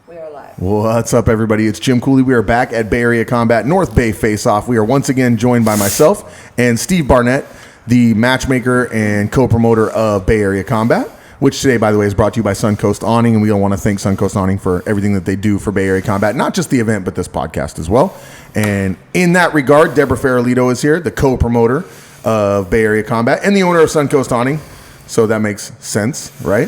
We are live. What's up, everybody? It's Jim Cooley. We are back at Bay Area Combat North Bay Face-Off. We are once again joined by myself and Steve Barnett, the matchmaker and co-promoter of Bay Area Combat, which today, by the way, is brought to you by Suncoast Awning, and we all want to thank Suncoast Awning for everything that they do for Bay Area Combat, not just the event, but this podcast as well. And in that regard, Deborah Farrellito is here, the co-promoter of Bay Area Combat and the owner of Suncoast Awning, so that makes sense, right?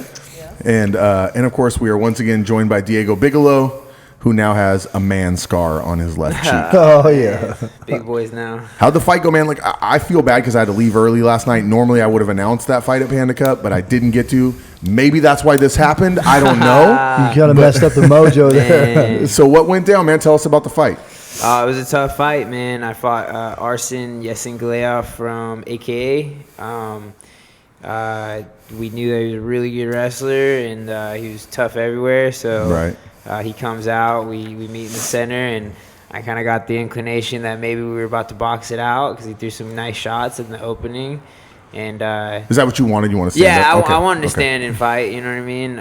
And of course, we are once again joined by Diego Bigelow, who now has a man scar on his left cheek. Oh, yeah. Big boys now. How'd the fight go, man? Like, I feel bad because I had to leave early last night. Normally, I would have announced that fight at Panda Cup, but I didn't get to. Maybe that's why this happened. I don't know. You kind of messed up the mojo there. So what went down, man? Tell us about the fight. It was a tough fight, man. I fought Arsen Yesin from AKA. We knew that he was a really good wrestler, and he was tough everywhere. So he comes out, we meet in the center, and I kind of got the inclination that maybe we were about to box it out because he threw some nice shots in the opening. And is that what you wanted? You want to stand up? Okay. I wanted to stand and fight. You know what I mean?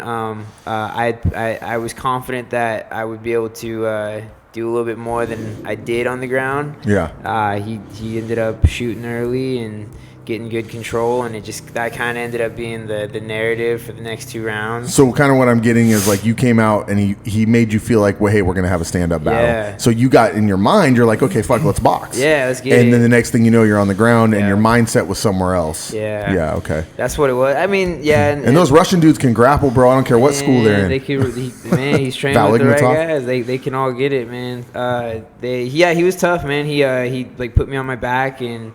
I was confident that I would be able to do a little bit more than I did on the ground. Yeah. He ended up shooting early and getting good control, and that kind of ended up being the narrative for the next two rounds. So kind of what I'm getting is, like, you came out and he made you feel like, well, hey, we're gonna have a stand-up battle. Yeah. So you got in your mind, you're like, okay, fuck, let's box. Yeah, let's get it. And then the next thing you know, you're on the ground and your mindset was somewhere else. Yeah. Yeah. Okay. That's what it was. I mean, yeah. And those Russian dudes can grapple, bro. I don't care what school they're in. They could, man, he's trained with the right guys. They can all get it, man. He was tough, man. He like put me on my back and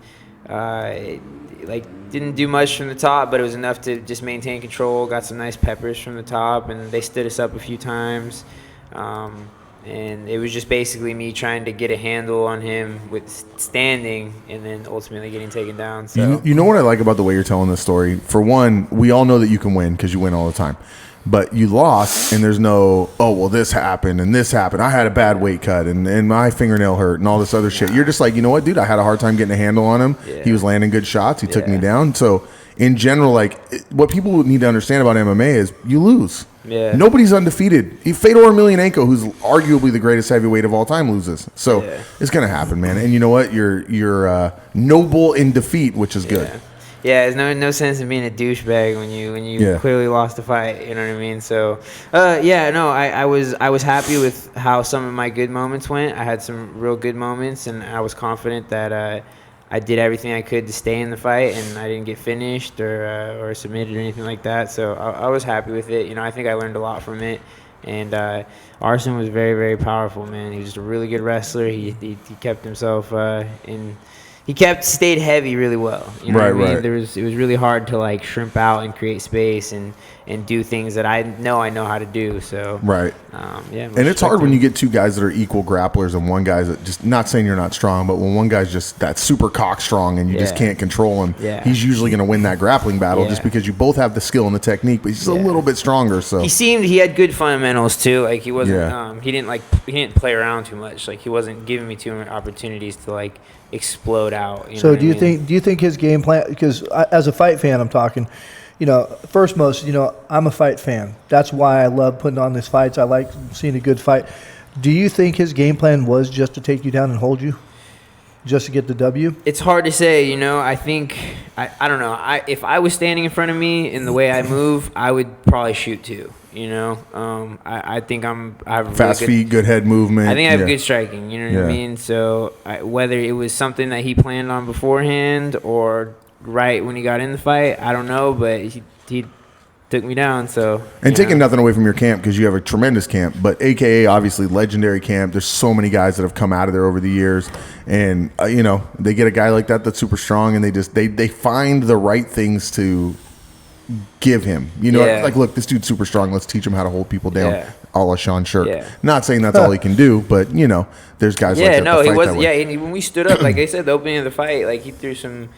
didn't do much from the top, but it was enough to just maintain control. Got some nice peppers from the top, and they stood us up a few times. And it was just basically me trying to get a handle on him with standing, and then ultimately getting taken down. So you know what I like about the way you're telling this story? For one, we all know that you can win because you win all the time. But you lost, and there's no, oh, well, this happened, and this happened. I had a bad weight cut, and my fingernail hurt, and all this other shit. You're just like, you know what, dude? I had a hard time getting a handle on him. Yeah. He was landing good shots. He took me down. So, in general, like, what people need to understand about MMA is you lose. Yeah. Nobody's undefeated. Fedor Emelianenko, who's arguably the greatest heavyweight of all time, loses. So, it's going to happen, man. And you know what? You're noble in defeat, which is good. Yeah, there's no sense in being a douchebag when you clearly lost the fight. You know what I mean? So, I was happy with how some of my good moments went. I had some real good moments, and I was confident that I did everything I could to stay in the fight, and I didn't get finished or submitted or anything like that. So I was happy with it. You know, I think I learned a lot from it. And Arsen was very, very powerful, man. He was just a really good wrestler. He kept himself in. He stayed heavy really well. You know what I mean? It was really hard to like shrimp out and create space and do things that I know how to do. So and it's hard when you get two guys that are equal grapplers and one guy's just, not saying you're not strong, but when one guy's just that super cock strong and you just can't control him, he's usually going to win that grappling battle just because you both have the skill and the technique, but he's just a little bit stronger. So he had good fundamentals too. Like he wasn't he didn't play around too much. Like he wasn't giving me too many opportunities to like explode out. So do you think his game plan, because as a fight fan I'm talking, I'm a fight fan. That's why I love putting on these fights. I like seeing a good fight. Do you think his game plan was just to take you down and hold you? Just to get the W? It's hard to say, I think I don't know. If I was standing in front of me in the way I move, I would probably shoot too. I think I have a fast really feet, good head movement. I think I have good striking. You know what I mean? So whether it was something that he planned on beforehand or right when he got in the fight, I don't know. But he took me down. So taking nothing away from your camp because you have a tremendous camp, but AKA obviously legendary camp. There's so many guys that have come out of there over the years, and they get a guy like that that's super strong, and they find the right things to give him. Like, look, this dude's super strong. Let's teach him how to hold people down. A la Sean Shirk. Not saying that's all he can do, but there's guys like that. Yeah, no, he was. Yeah, and when we stood up, like I said, the opening of the fight, like he threw some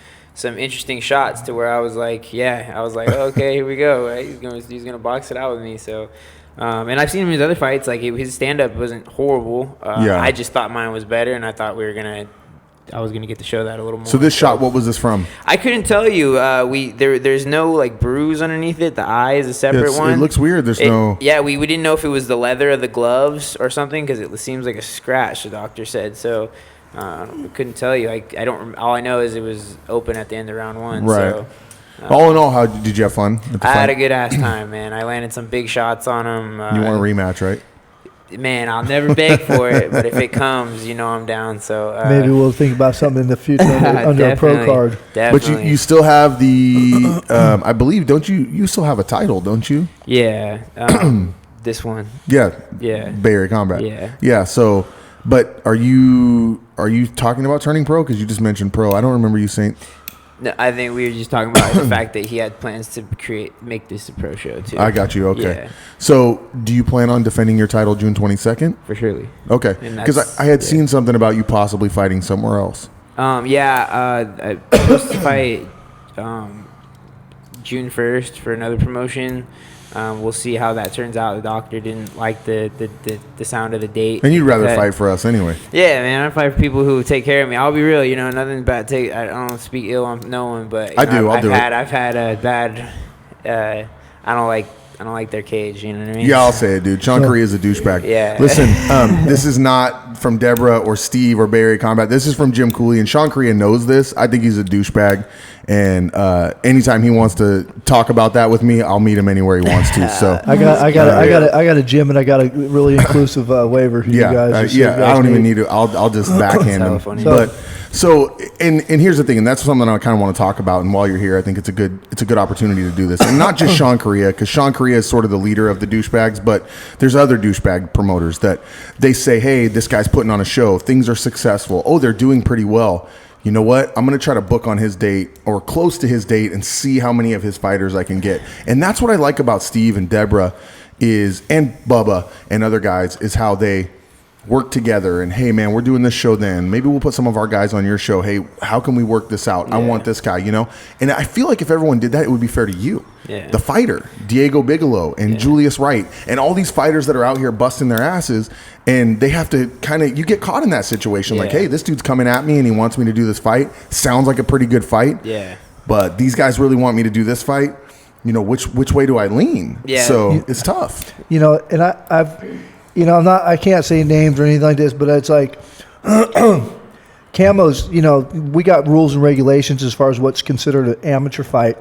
interesting shots to where I was like, oh, okay, here we go. Right? He's gonna box it out with me. So, and I've seen him in his other fights. Like his stand up wasn't horrible. I just thought mine was better, and I thought we were gonna was gonna get to show that a little more. So this shot, what was this from? I couldn't tell you. There's no like bruise underneath it. The eye is a separate one. It looks weird. Yeah, we didn't know if it was the leather of the gloves or something because it seems like a scratch. The doctor said so. I couldn't tell you. I don't. All I know is it was open at the end of round 1. Right. So, all in all, how did you have fun? I had a good ass time, man. I landed some big shots on him. You want a rematch, right? Man, I'll never beg for it, but if it comes, I'm down. So maybe we'll think about something in the future under a pro card. Definitely. But you still have the, I believe, don't you? You still have a title, don't you? Yeah, this one. Yeah. Yeah. Bay Area Combat. Yeah. Yeah. So, but are you talking about turning pro? Because you just mentioned pro. I don't remember you saying. No, I think we were just talking about the fact that he had plans to make this a pro show too. I got you. Okay. Yeah. So, do you plan on defending your title June 22nd? For surely. Okay. Because I had seen something about you possibly fighting somewhere else. I'm supposed to fight June 1st for another promotion. We'll see how that turns out. The doctor didn't like the sound of the date. And you'd rather fight for us anyway. Yeah, man. I fight for people who take care of me. I'll be real. Nothing bad. I don't speak ill on no one, but I've had a bad. I don't like their cage. You know what I mean? Yeah, I'll say it, dude. Sean Correa is a douchebag. Yeah. Listen, this is not from Deborah or Steve or Bay Area Combat. This is from Jim Cooley, and Sean Correa knows this. I think he's a douchebag, and anytime he wants to talk about that with me, I'll meet him anywhere he wants to. So I got a gym, and I got a really inclusive waiver. Yeah, you guys, I don't even need to. I'll just backhand him. Funny. But so and here's the thing, and that's something I kind of want to talk about. And while you're here, I think it's a good opportunity to do this, and not just Sean Correa, because Sean Correa is sort of the leader of the douchebags, but there's other douchebag promoters that they say, hey, this guy's putting on a show, things are successful, oh, they're doing pretty well. You know what? I'm going to try to book on his date or close to his date and see how many of his fighters I can get. And that's what I like about Steve and Deborah and Bubba and other guys is how they work together. And, hey, man, we're doing this show then. Maybe we'll put some of our guys on your show. Hey, how can we work this out? Yeah. I want this guy, And I feel like if everyone did that, it would be fair to you. Yeah. The fighter, Diego Bigelow and Julius Wright, and all these fighters that are out here busting their asses, and they have to you get caught in that situation. Like, hey, this dude's coming at me and he wants me to do this fight. Sounds like a pretty good fight. Yeah. But these guys really want me to do this fight. Which way do I lean? Yeah. So it's tough. And I can't say names or anything like this, but it's like Camo's, we got rules and regulations as far as what's considered an amateur fight.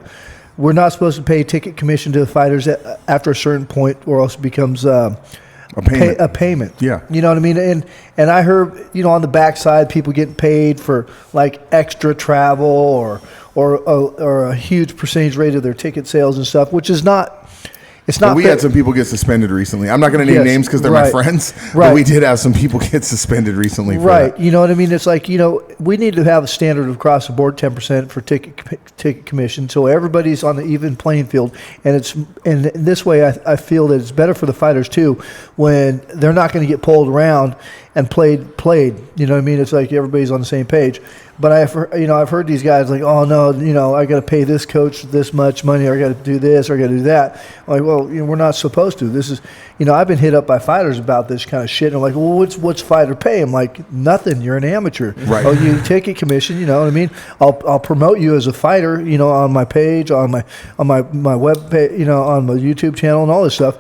We're not supposed to pay ticket commission to the fighters after a certain point, or else it becomes a payment. Yeah. You know what I mean? And I heard, on the backside, people getting paid for like extra travel or a huge percentage rate of their ticket sales and stuff, which is not. It's not. We had some people get suspended recently. I'm not going to name names because they're my friends. But we did have some people get suspended recently. For that. You know what I mean? It's like, we need to have a standard of across the board 10% for ticket commission, so everybody's on the even playing field. And this way, I feel that it's better for the fighters too, when they're not going to get pulled around and played. You know what I mean? It's like everybody's on the same page. But I've heard these guys like, oh no, I got to pay this coach this much money, or I got to do this, or I got to do that. I'm like, well, we're not supposed to. This is, I've been hit up by fighters about this kind of shit. And I'm like, well, what's fighter pay? I'm like, nothing. You're an amateur. Right. Oh, you ticket commission. You know what I mean? I'll promote you as a fighter. On my page, on my web page, on my YouTube channel, and all this stuff.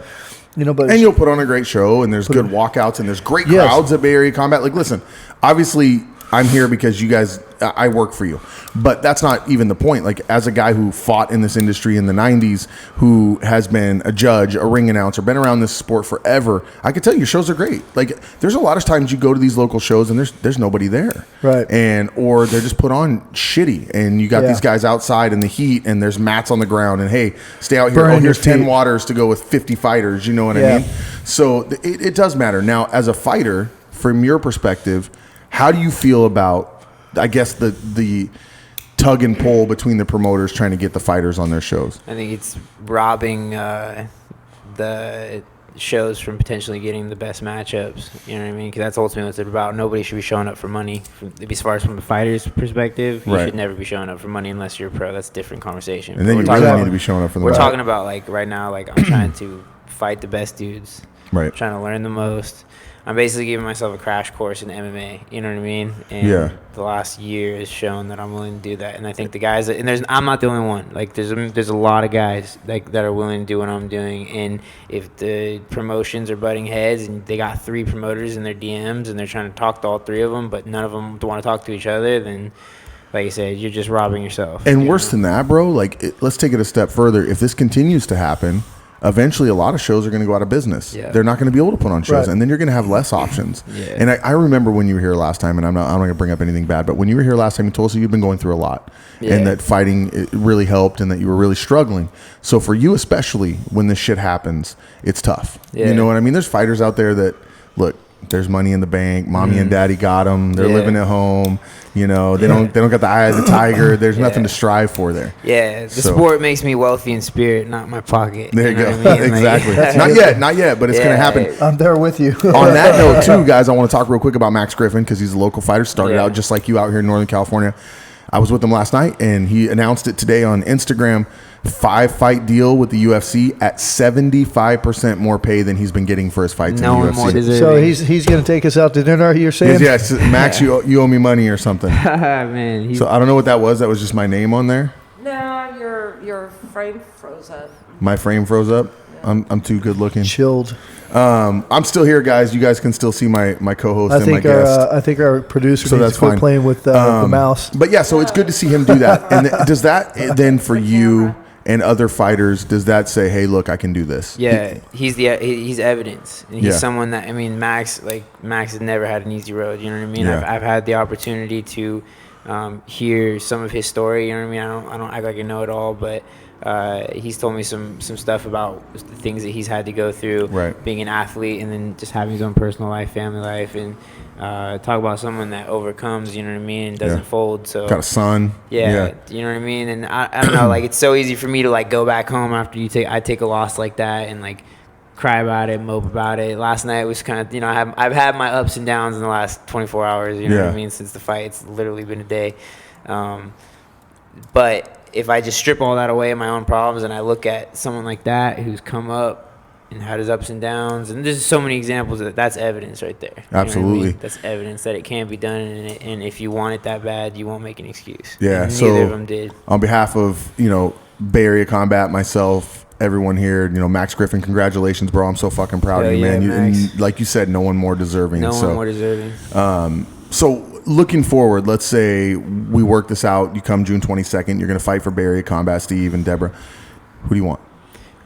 But you'll put on a great show, and there's good walkouts, and there's great crowds at Bay Area Combat. Like, listen, obviously, I'm here because you guys, I work for you. But that's not even the point. Like, as a guy who fought in this industry in the 90s, who has been a judge, a ring announcer, been around this sport forever, I can tell you your shows are great. Like, there's a lot of times you go to these local shows and there's nobody there. Right. Or they're just put on shitty, and you got these guys outside in the heat, and there's mats on the ground, and hey, stay out here. Here's 10 waters to go with 50 fighters. You know what I mean? So it does matter. Now, as a fighter, from your perspective, how do you feel about, I guess, the tug and pull between the promoters trying to get the fighters on their shows? I think it's robbing the shows from potentially getting the best matchups. You know what I mean? Because that's ultimately what it's about. Nobody should be showing up for money. As far as from the fighter's perspective, you should never be showing up for money unless you're a pro. That's a different conversation. And then you really need to be showing up for the We're talking about, like, right now, like, I'm trying to fight the best dudes. Right. Trying to learn the most. I'm basically giving myself a crash course in MMA. You know what I mean? And Yeah. the last year has shown that I'm willing to do that. And I think the guys that, and I'm not the only one. Like there's a lot of guys like that are willing to do what I'm doing. And if the promotions are butting heads and they got 3 promoters in their DMs and they're trying to talk to all 3 of them, but none of them want to talk to each other, then like I said, you're just robbing yourself. And worse than that, bro, like let's take it a step further. If this continues to happen, eventually a lot of shows are going to go out of business. Yeah. They're not going to be able to put on shows, Right. and then you're going to have less options. Yeah. And I remember when you were here last time, and I'm not going to bring up anything bad, but when you were here last time, you told us you've been going through a lot, and that fighting it really helped, and that you were really struggling. So for you especially, when this shit happens, it's tough. Yeah. You know what I mean? There's fighters out there that, look, there's money in the bank. Mommy and daddy got them. They're living at home. You know, they don't got the eye of the tiger. There's nothing to strive for there. Yeah, the sport makes me wealthy in spirit, not my pocket. There you go. Know what I mean? Exactly. Like, not yet, but it's going to happen. I'm there with you. On that note, too, guys, I want to talk real quick about Max Griffin because he's a local fighter. Started out just like you out here in Northern California. I was with him last night, and he announced it today on Instagram. 5-fight deal with the UFC at 75% more pay than he's been getting for his fights no in one the more UFC. deserving. So he's going to take us out to dinner, you're saying? Yes, Max, you owe me money or something. Man, So I don't know what that was. That was just my name on there. No, your frame froze up. My frame froze up. I'm too good looking. Chilled. I'm still here, guys. You guys can still see my co-host and my guest. I think our producer So needs that's to quit fine. playing with the mouse. But yeah, so it's good to see him do that. And does that then for you and other fighters, does that say, hey, look, I can do this? Yeah, he's evidence. And he's Yeah. someone that, I mean, Max has never had an easy road. You know what I mean? Yeah. I've had the opportunity to hear some of his story. You know what I mean? I don't act like I know it all, but he's told me some stuff about the things that he's had to go through, Right. being an athlete, and then just having his own personal life, family life, and talk about someone that overcomes. You know what I mean? Doesn't Yeah. fold. So Got a son. yeah, you know what I mean? And I don't know, like it's so easy for me to like go back home after I take a loss like that and like cry about it, mope about it. Last night was kind of, you know, I've had my ups and downs in the last 24 hours, you know what I mean, since the fight. It's literally been a day. But if I just strip all that away, my own problems, and I look at someone like that who's come up and had his ups and downs, and there's so many examples of that's evidence right there. You know what I Absolutely. mean? That's evidence that it can be done, and if you want it that bad, you won't make an excuse. Yeah, And so neither of them did. On behalf of, Bay Area Combat, myself, everyone here, Max Griffin, congratulations, bro. I'm so fucking proud of you, Hell man. yeah, Max. And like you said, no one more deserving. No so, one more deserving. So looking forward, let's say we work this out. You come June 22nd. You're going to fight for Bay Area Combat, Steve and Deborah. Who do you want?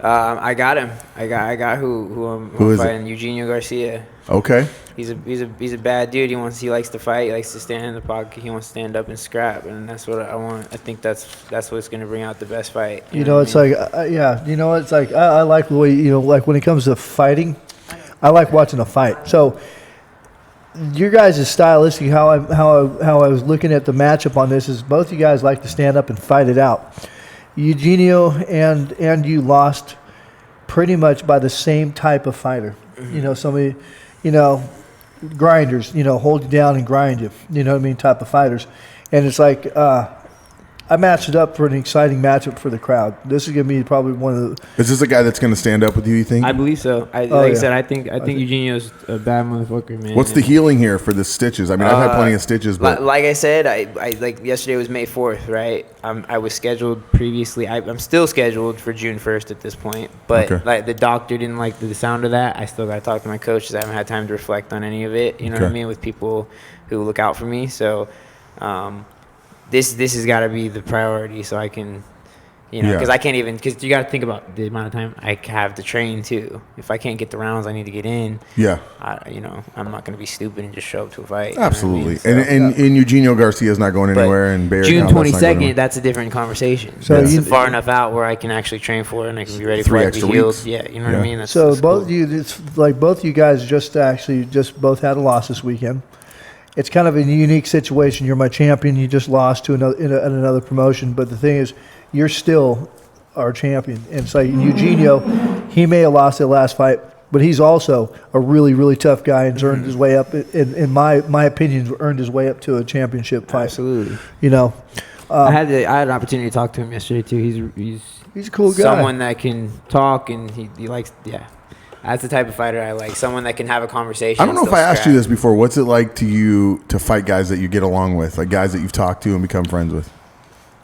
I got him. I got who I'm is it? fighting. Eugenio Garcia. Okay. He's a bad dude. He likes to fight. He likes to stand in the pocket. He wants to stand up and scrap, and that's what I want. I think that's what's going to bring out the best fight. It's like, it's like I like the way, like when it comes to fighting, I like watching a fight. So your guys' stylistic, how I was looking at the matchup on this is both you guys like to stand up and fight it out. Eugenio and you lost pretty much by the same type of fighter. Mm-hmm. Somebody, grinders, hold you down and grind you. You know what I mean? Type of fighters. And it's like I matched it up for an exciting matchup for the crowd. This is going to be probably one of the. Is this a guy that's going to stand up with you think? I believe so. I said, I think Eugenio's a bad motherfucker, man. What's the healing here for the stitches? I mean, I've had plenty of stitches, but like I said, I like yesterday was May 4th, right? I was scheduled previously. I'm still scheduled for June 1st at this point, but Okay. like the doctor didn't like the sound of that. I still got to talk to my coaches. I haven't had time to reflect on any of it. You know what I Okay. mean? With people who look out for me. So this has got to be the priority, so I can. Because I can't even, because you got to think about the amount of time I have to train too. If I can't get the rounds I need to get in, yeah. I'm not going to be stupid and just show up to a fight. Absolutely. You know what I mean? So- And Eugenio Garcia is not going but anywhere, and Bay Area June Combat's not going 22nd, anywhere. that's a different conversation. So That's you- far enough out where I can actually train for it and I can be ready for 3 it to be extra healed. weeks. Yeah, you know what Yeah. I mean? That's So both cool. you, it's like both you guys just both had a loss this weekend. It's kind of a unique situation. You're my champion. You just lost to another promotion, but the thing is, you're still our champion. And it's like Eugenio, he may have lost the last fight, but he's also a really, really tough guy and earned his way up. In my opinion, earned his way up to a championship fight. Absolutely. I I had an opportunity to talk to him yesterday too. He's he's a cool guy. someone that can talk and he likes, yeah. That's the type of fighter I like. Someone that can have a conversation. I don't know if I asked you this before. What's it like to fight guys that you get along with, like guys that you've talked to and become friends with?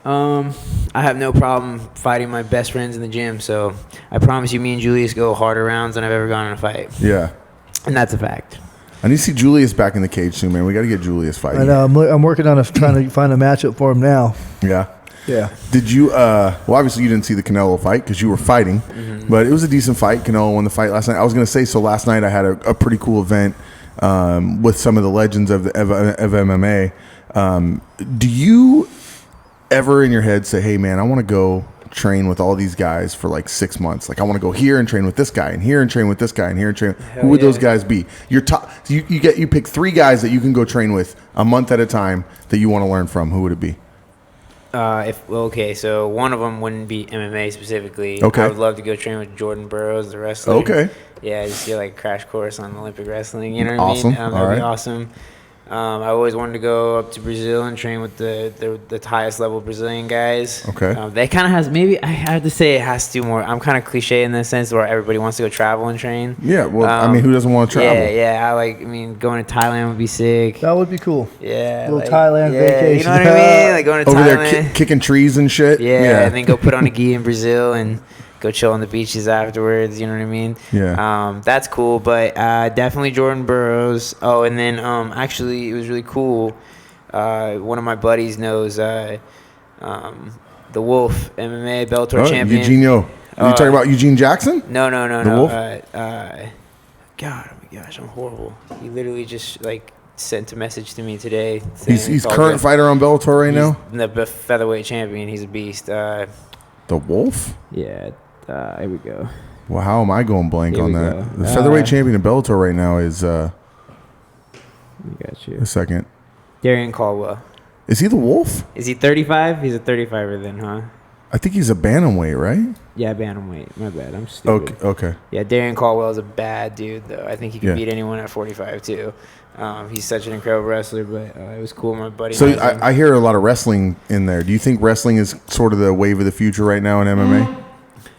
I have no problem fighting my best friends in the gym. So I promise you, me and Julius go harder rounds than I've ever gone in a fight. Yeah. And that's a fact. I need to see Julius back in the cage soon, man. We got to get Julius fighting. I know. I'm working on trying to find a matchup for him now. Yeah. Yeah. Did you, well, obviously you didn't see the Canelo fight because you were fighting, but it was a decent fight. Canelo won the fight last night. I was going to say, so last night I had a pretty cool event with some of the legends of MMA. Do you ever in your head say, hey, man, I want to go train with all these guys for like 6 months? Like, I want to go here and train with this guy and here and train with this guy and here and train. Who would those guys be? Your top, you pick 3 guys that you can go train with a month at a time that you want to learn from. Who would it be? So one of them wouldn't be MMA specifically. Okay. I would love to go train with Jordan Burroughs, the wrestler. Okay. Yeah, just get like a crash course on Olympic wrestling. You know what Awesome. I mean? That'd be awesome. I always wanted to go up to Brazil and train with the highest level Brazilian guys. Okay. They kind of has, maybe I have to say it has to do more. I'm kind of cliche in the sense where everybody wants to go travel and train. Yeah, well, I mean, who doesn't want to travel? Yeah. Going to Thailand would be sick. That would be cool. Yeah. Little Thailand vacation. You know what I mean? Like going to Over Thailand. there kicking trees and shit? Yeah, and then go put on a gi in Brazil and go chill on the beaches afterwards. You know what I mean? Yeah. That's cool, but definitely Jordan Burroughs. Oh, and then actually it was really cool. One of my buddies knows the Wolf MMA Bellator champion. Eugenio. Are you talking about Eugene Jackson? No. The Wolf? God, oh my gosh, I'm horrible. He literally just like sent a message to me today. He's current fighter on Bellator right now? The featherweight champion. He's a beast. The Wolf? Yeah. Here we go. Well, how am I going blank Here on we that? go. The featherweight champion in Bellator right now is We got you. a second. Darian Caldwell. Is he the Wolf? Is he 35? He's a 35er then, huh? I think he's a bantamweight, right? Yeah, bantamweight. My bad. I'm stupid. Okay. Yeah, Darian Caldwell is a bad dude, though. I think he can Yeah. beat anyone at 45 too. He's such an incredible wrestler, but it was cool. My buddy. So knows him. I hear a lot of wrestling in there. Do you think wrestling is sort of the wave of the future right now in MMA?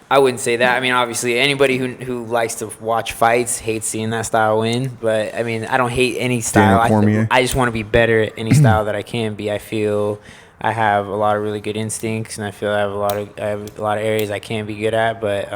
I wouldn't say that. I mean, obviously, anybody who likes to watch fights hates seeing that style win. But I mean, I don't hate any style. I just want to be better at any style that I can be. I feel I have a lot of really good instincts, and I feel I have a lot of areas I can be good at. But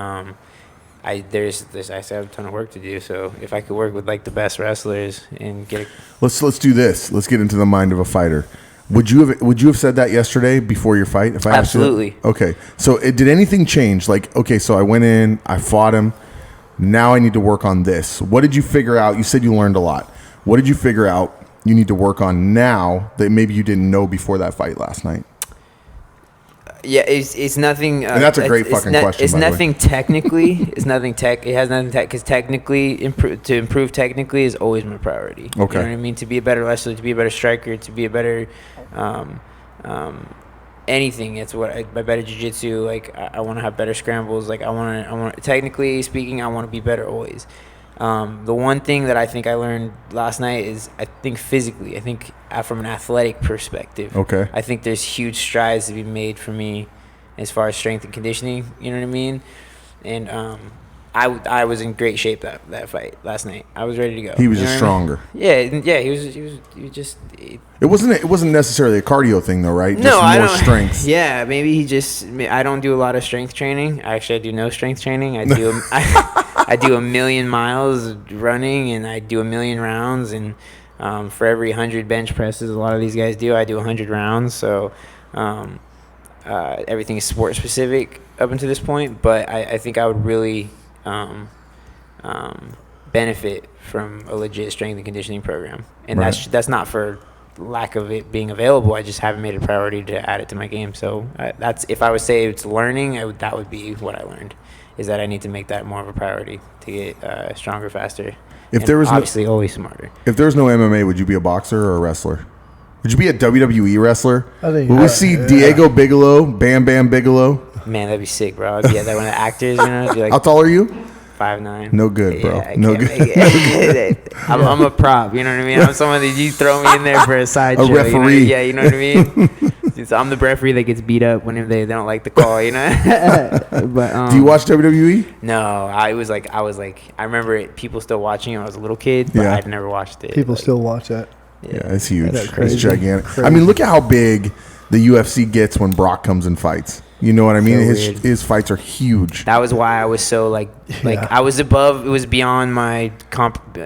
I still have a ton of work to do. So if I could work with like the best wrestlers and get Let's do this. Let's get into the mind of a fighter. Would you have said that yesterday before your fight? If I asked you that? Absolutely. Okay. So did anything change? Like, okay, so I went in, I fought him. Now I need to work on this. What did you figure out? You said you learned a lot. What did you figure out you need to work on now that maybe you didn't know before that fight last night? Yeah, it's nothing. And that's a great fucking question. It's by the way. nothing technically. It's nothing tech. It has nothing tech because technically, to improve technically is always my priority. Okay. You know what I mean? To be a better wrestler, to be a better striker, to be a better, anything. It's by better jiu-jitsu. Like I want to have better scrambles. Like I want. Technically speaking, I want to be better always. The one thing that I think I learned last night is I think physically, from an athletic perspective, Okay. I think there's huge strides to be made for me as far as strength and conditioning, you know what I mean? And I was in great shape that fight last night. I was ready to go. He was You know just what I mean? stronger. Yeah, he was just It wasn't necessarily a cardio thing though, right? no, I more don't. strength. Yeah, maybe I don't do a lot of strength training. Actually, I do no strength training. I do I do 1,000,000 miles running, and I do 1,000,000 rounds, and for every 100 bench presses a lot of these guys do, I do 100 rounds. So everything is sport specific up until this point, but I think I would really benefit from a legit strength and conditioning program, and Right. that's not for lack of it being available. I just haven't made it a priority to add it to my game. So that's, if I would say it's learning, that would be what I learned, is that I need to make that more of a priority to get stronger, faster. If and there was obviously always smarter. If there's no MMA, would you be a boxer or a wrestler? Would you be a WWE wrestler? I think- Would we see Diego Bigelow, Bam Bam Bigelow? Man, that'd be sick, bro. I'd be at that one of the actors, you know, be like How tall are you? 5'9". No good, bro. I No can't good. make it. I'm a prop, you know what I mean? I'm someone that you throw me in there for a sideshow. referee. You know what I mean? So I'm the referee that gets beat up whenever they don't like the call, you know. But Do you watch WWE? No, I was like, I remember it. People still watching it when I was a little kid, but I'd never watched it. People still watch that. Yeah, it's huge. That's It's crazy. gigantic. Crazy. I mean, look at how big the UFC gets when Brock comes and fights. You know what I mean? So weird. His fights are huge. That was why I was so like I was above. It was beyond my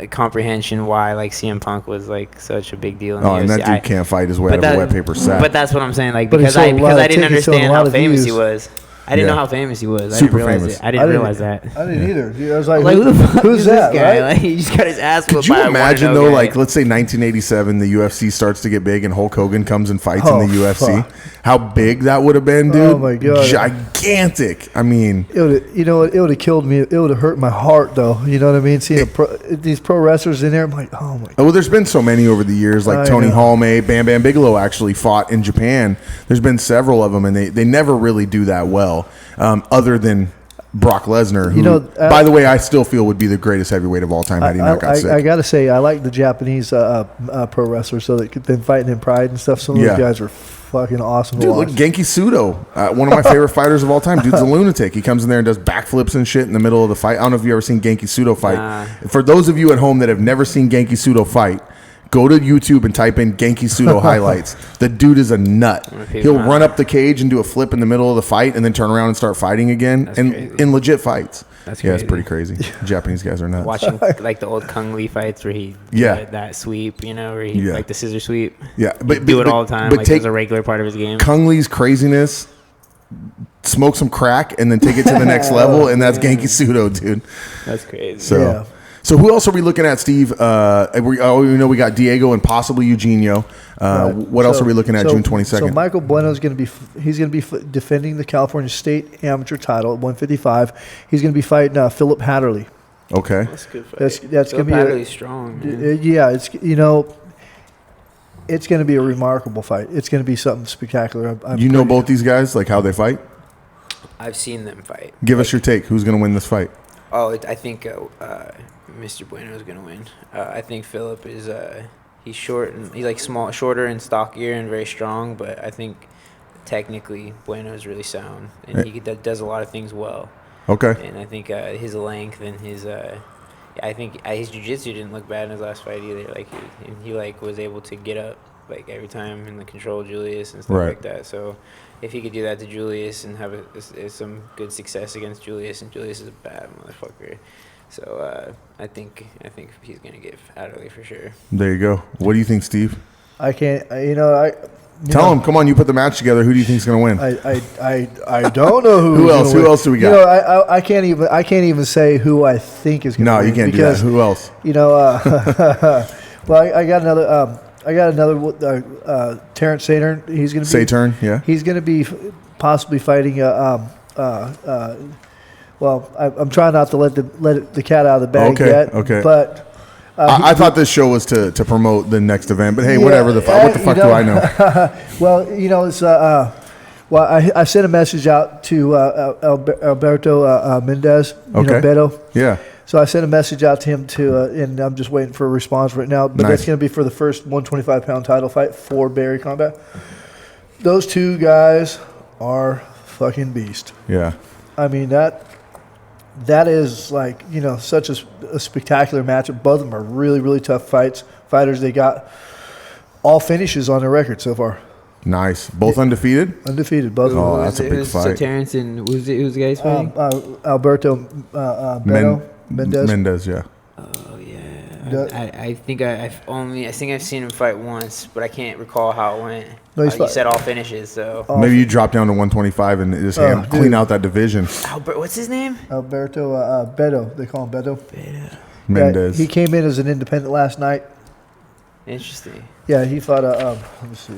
comprehension why like CM Punk was like such a big deal. In the UFC. And that dude can't fight his way out of a wet paper sack. But that's what I'm saying. Like But he because sold I a lot of didn't tickets, sold a understand lot how of famous he views. was. I didn't know how famous he was. Super I didn't realize famous. it. I didn't realize that. I didn't either. I was like, Like, who the fuck who's is that? this guy? Right? Like, he just got his ass Could whooped you by a imagine 1-0 though, guy. like let's say 1987, the UFC starts to get big and Hulk Hogan comes and fights Oh, in the UFC? fuck. How big that would have been, dude! Oh, my God. Gigantic. I mean, It would have killed me. It would have hurt my heart, though. You know what I mean? Seeing these pro wrestlers in there, I'm like, oh my. well, there's been so many over the years, like I Tony know. Halme, Bam Bam Bigelow actually fought in Japan. There's been several of them, and they never really do that well, other than Brock Lesnar, who, by the way, I still feel would be the greatest heavyweight of all time had he not got sick. I got to say, I like the Japanese pro wrestlers, so they've been fighting in Pride and stuff. Some of those guys are fucking awesome. Dude, to watch. look, Genki Sudo, one of my favorite fighters of all time. Dude's a lunatic. He comes in there and does backflips and shit in the middle of the fight. I don't know if you've ever seen Genki Sudo fight. Nah. For those of you at home that have never seen Genki Sudo fight, go to YouTube and type in Genki Sudo highlights. The dude is a nut. He'll run up the cage and do a flip in the middle of the fight and then turn around and start fighting again. That's and crazy. in legit fights. That's Yeah, it's crazy. pretty crazy. Japanese guys are nuts. Watching like the old Kung Lee fights where he did that sweep, you know, where he like the scissor sweep. Yeah, He'd do it all the time. But Like take it was a regular part of his game. Kung Lee's craziness, smoke some crack, and then take it to the next level, and that's Genki Sudo, dude. That's crazy. So, Yeah. so who else are we looking at, Steve? We know we got Diego and possibly Eugenio. Right. What else are we looking at June 22nd? So Michael Bueno is going to be defending the California State Amateur title at 155. He's going to be fighting Philip Hatterley. Okay. That's good. Fight. That's going to be really strong. Man. yeah. It's it's going to be a remarkable fight. It's going to be something spectacular. You know both these guys, like how they fight? I've seen them fight. Give us your take. Who's going to win this fight? Oh, I think Mr. Bueno is gonna win. I think Philip is he's short and he's like shorter and stockier and very strong. But I think technically Bueno is really sound and he does a lot of things well. Okay. And I think his length and his I think his jiu-jitsu didn't look bad in his last fight either. Like he like was able to get up like every time and control Julius and stuff like that. So if he could do that to Julius and have some good success against Julius, and Julius is a bad motherfucker, so I think he's gonna get Adderley for sure. There you go. What do you think, Steve? I can't. Tell him. Come on, you put the match together. Who do you think's going to win? I don't know who. Who else? Who else do we got? I can't even say who I think is going to win. No, you can't do that. Who else? Well, I got another. Terrence Saturn. He's going to be Saturn, yeah. He's going to be possibly fighting. Well, I'm trying not to let the cat out of the bag yet. Okay. But I thought this show was to promote the next event, but hey, whatever. What the fuck do I know? Well, it's I sent a message out to Alberto Mendez. Beto. Yeah. So I sent a message out to him and I'm just waiting for a response right now. But that's going to be for the first 125-pound title fight for Bay Area Combat. Those two guys are fucking beast. Yeah. I mean that is like such a spectacular matchup. Both of them are really, really tough fighters. They got all finishes on their record so far. Nice. Both undefeated? Undefeated, both of them. Oh, that's a big fight. So Terrence and who's the guys fighting? Alberto Mendez. Yeah. Oh yeah. I think I've seen him fight once, but I can't recall how it went. No, you said all finishes, so. Maybe you drop down to 125 and just clean out that division. Albert, what's his name? Alberto Beto. They call him Beto. Mendez. He came in as an independent last night. Interesting. Yeah, he fought let me see.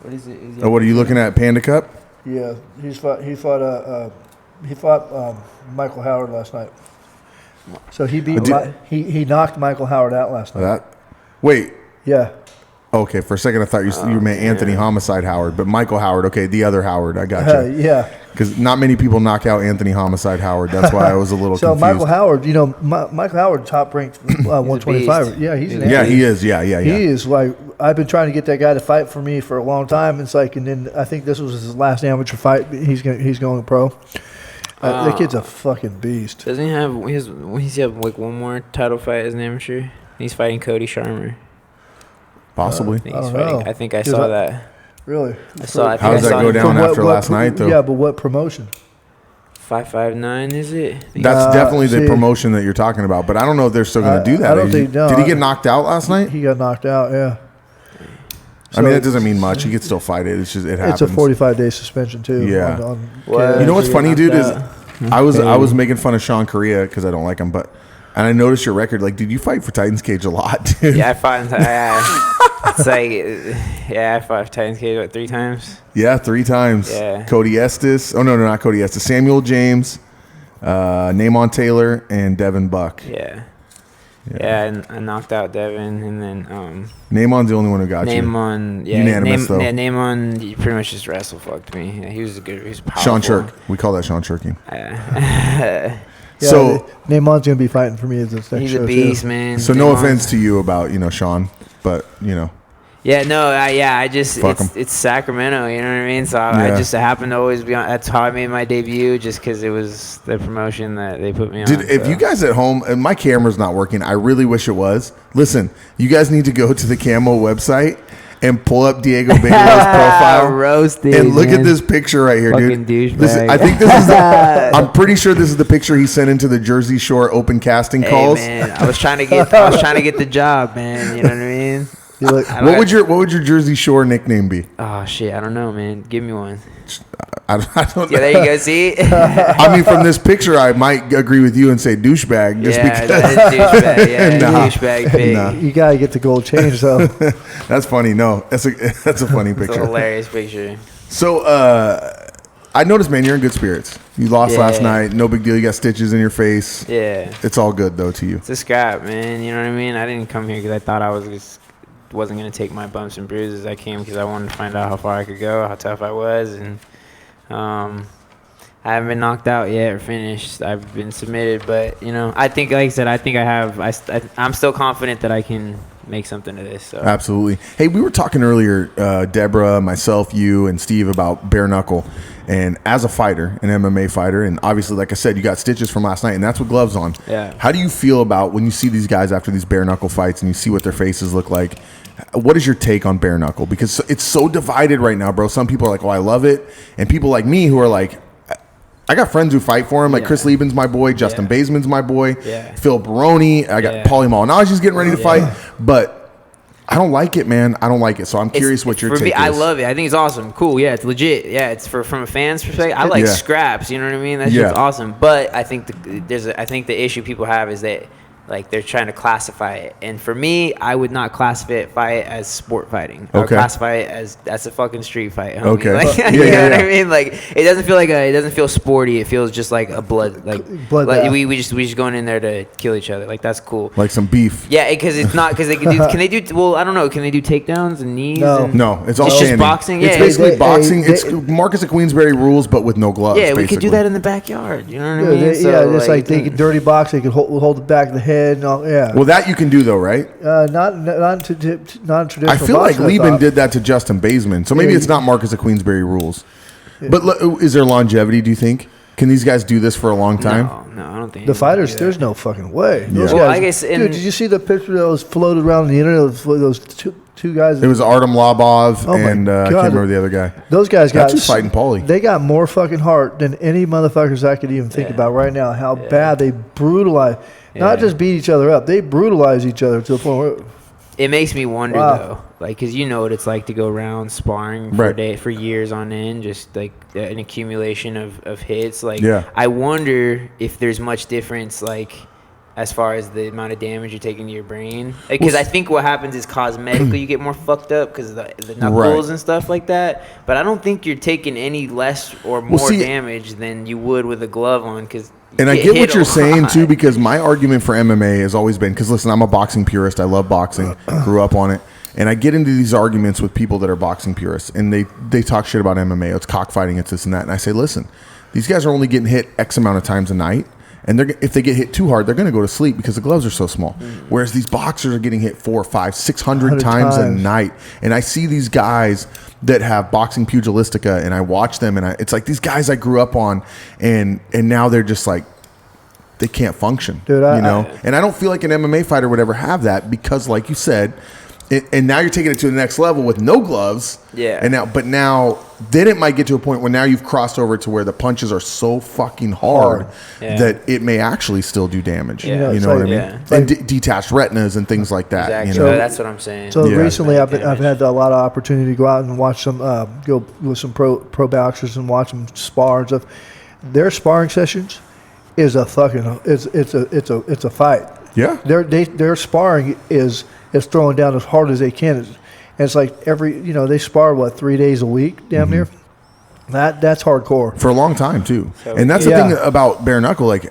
What is it? What are you looking at? Panda Cup? Yeah, he fought Michael Howard last night. So he beat he knocked Michael Howard out last night. Wait. Yeah. Okay, for a second I thought you meant Anthony Homicide Howard, but Michael Howard. Okay, the other Howard. I got you. Yeah. Because not many people knock out Anthony Homicide Howard. That's why I was a little so confused. Michael Howard, Michael Howard top ranked 125. Yeah, he's an he is. Yeah. He is like I've been trying to get that guy to fight for me for a long time. It's like, and then I think this was his last amateur fight. He's going pro. That kid's a fucking beast. Doesn't he have like one more title fight as an amateur? He's fighting Cody Sharmer. Possibly. I think I saw that. Really? How does that go down after last night, though? Yeah, but what promotion? 559, is it? That's definitely the promotion that you're talking about, but I don't know if they're still going to do that. I don't think. No, did he get knocked out last night? He got knocked out. Yeah. I mean, that doesn't mean much. He could still fight it. It's just it happens. It's a 45-day suspension too. Yeah. You know what's funny, dude? Is I was making fun of Sean Correa because I don't like him, and I noticed your record. Like, dude, you fight for Titans Cage a lot, dude. Yeah, I fought. It's like, I fought Titans Cage, what, 3 times? Yeah, 3 times. Yeah. Cody Estes. Oh, no, not Cody Estes. Samuel James, Namon Taylor, and Devin Buck. Yeah, and I knocked out Devin, and then Namon's the only one who got Namon, you. Unanimous, though. Yeah, Namon, he pretty much just wrestle fucked me. Yeah, he was powerful. Sean Shirk. We call that Sean Shirking. Yeah, so Namon's gonna be fighting for me as this next he's show a beast, too. man. So no offense to you about Sean, but Yeah, no, I just Fuck it's Sacramento, you know what I mean. So I just happened to always be on. That's how I made my debut, just because it was the promotion that they put me on. Dude, if you guys at home, and my camera's not working, I really wish it was. Listen, you guys need to go to the Camo website and pull up Diego Bigelow's profile Roasted, and look man. at this picture right here, Fucking dude. douchebag. I think this is. I'm pretty sure this is the picture he sent into the Jersey Shore open casting calls. Hey, man, I was trying to get the job, man. You know what I mean? What would your Jersey Shore nickname be? Oh shit, I don't know, man. Give me one. I don't Yeah, there you go. See? I mean, from this picture, I might agree with you and say douchebag. Just because. That is douchebag. Yeah, Nah. douchebag big. Nah. You gotta get the gold change though. That's funny. No, that's a funny It's picture. a hilarious picture. So, I noticed, man, you're in good spirits. You lost last night. No big deal. You got stitches in your face. Yeah. It's all good, though, to you. It's a scrap, man. You know what I mean? I didn't come here because I thought I wasn't going to take my bumps and bruises. I came because I wanted to find out how far I could go, how tough I was. And I haven't been knocked out yet or finished. I've been submitted. But, I think, like I said, I'm still confident that I can make something of this. So. Absolutely. Hey, we were talking earlier, Deborah, myself, you, and Steve, about bare knuckle. And as a fighter, an MMA fighter, and obviously, like I said, you got stitches from last night, and that's what gloves on. Yeah. How do you feel about when you see these guys after these bare knuckle fights and you see what their faces look like? What is your take on bare knuckle? Because it's so divided right now, bro. Some people are like, oh, I love it. And people like me who are like, I got friends who fight for him. Like Chris Lieben's my boy. Justin Baseman's my boy. Yeah. Phil Baroni. I got Paulie Malignaggi's getting ready to fight. But I don't like it, man. I don't like it. So I'm curious what your take is. I love it. I think it's awesome. Cool. Yeah, it's legit. Yeah, it's from a fan's perspective. I like scraps. You know what I mean? That's just awesome. But I think the issue people have is that like they're trying to classify it. And for me, I would not classify it as sport fighting. I would classify it as that's a fucking street fight. Homie. Okay. Like, you know what I mean? Like it doesn't feel sporty. It feels just like a blood we just going in there to kill each other. Like that's cool. Like some beef. Yeah, because it's not because can they do well, I don't know, can they do takedowns and knees? No, it's all it's standing. just boxing. It's Yeah, basically boxing. It's Marcus of Queensberry rules, but with no gloves. Yeah, we basically. could do that in the backyard. You know what I mean? It's like they could dirty box. They could hold the back of the head. And all, Well, that you can do though, right? Not traditional. I feel like Lieben did that to Justin Baseman, so maybe it's not Marcus of Queensberry rules. Yeah. But is there longevity? Do you think? Can these guys do this for a long time? No, I don't think the fighters. There's no fucking way. Those Well, guys, I guess dude, did you see the picture that was floated around the internet of those two guys? It was Artem Lobov and I can't remember the other guy. Those guys got just fighting Paulie. They got more fucking heart than any motherfuckers I could even think about right now. How bad they brutalize. Not just beat each other up, they brutalize each other to the point where it makes me wonder though, like, cause you know what it's like to go around sparring for years on end, just like an accumulation of hits. Like, I wonder if there's much difference, like, as far as the amount of damage you're taking to your brain. Because I think what happens is cosmetically you get more fucked up because of the knuckles and stuff like that. But I don't think you're taking any less or more damage than you would with a glove on. And I get what you're saying, too, because my argument for MMA has always been, because, listen, I'm a boxing purist. I love boxing. Grew up on it. And I get into these arguments with people that are boxing purists, and they talk shit about MMA. It's cockfighting, it's this and that. And I say, listen, these guys are only getting hit X amount of times a night, And if they get hit too hard, they're going to go to sleep because the gloves are so small. Whereas these boxers are getting hit 400, 500, 600 times a night. And I see these guys that have boxing pugilistica, and I watch them, and it's like these guys I grew up on, and now they're just like, they can't function, dude. And I don't feel like an MMA fighter would ever have that because, like you said, and now you're taking it to the next level with no gloves. Yeah. But now then it might get to a point where now you've crossed over to where the punches are so fucking hard that it may actually still do damage. Yeah. You know what I mean? Yeah. And detached retinas and things like that. Exactly. You know? So that's what I'm saying. So Yeah. recently, I've had a lot of opportunity to go out and watch some go with some pro boxers and watch them spar and stuff. Their sparring sessions is a fucking it's a fight. Yeah. Their sparring is throwing down as hard as they can. And it's like they spar 3 days a week, damn near. That's hardcore For a long time too. And that's the thing about bare knuckle, like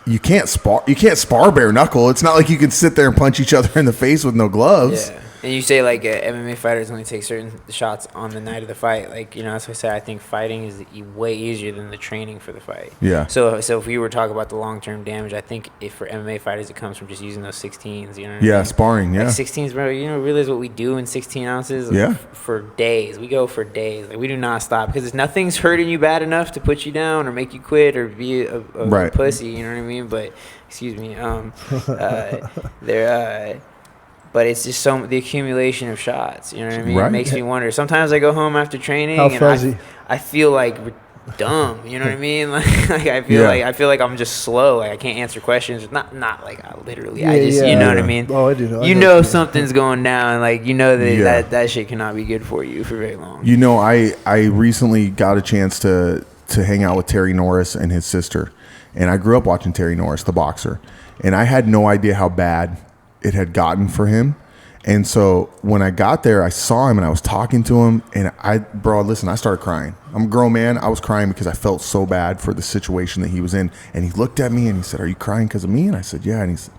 you can't spar bare knuckle. It's not like you can sit there and punch each other in the face with no gloves. Yeah. And you say like MMA fighters only take certain shots on the night of the fight. Like, that's why I say I think fighting is way easier than the training for the fight. Yeah. So if we were talking about the long-term damage, I think for MMA fighters it comes from just using those 16s. You know what I mean? Sparring. Yeah. Like 16s, bro. Realize what we do in 16 ounces. For days, we go for days. Like we do not stop because nothing's hurting you bad enough to put you down or make you quit or be a pussy. You know what I mean? But excuse me. But it's just the accumulation of shots. You know what I mean? Right. It makes me wonder. Sometimes I go home after training How and fuzzy. I feel like dumb. You know what I mean? Like I feel like I'm just slow. Like I can't answer questions. Not like I literally. You know what I mean? Oh, I do know. You know something's going down. Like that shit cannot be good for you for very long. I recently got a chance to hang out with Terry Norris and his sister, and I grew up watching Terry Norris, the boxer, and I had no idea how bad it had gotten for him. And so when I got there, I saw him and I was talking to him, and I started crying. I'm a grown man. I was crying because I felt so bad for the situation that he was in. And he looked at me and he said, "Are you crying because of me?" And I said, "Yeah." And he said,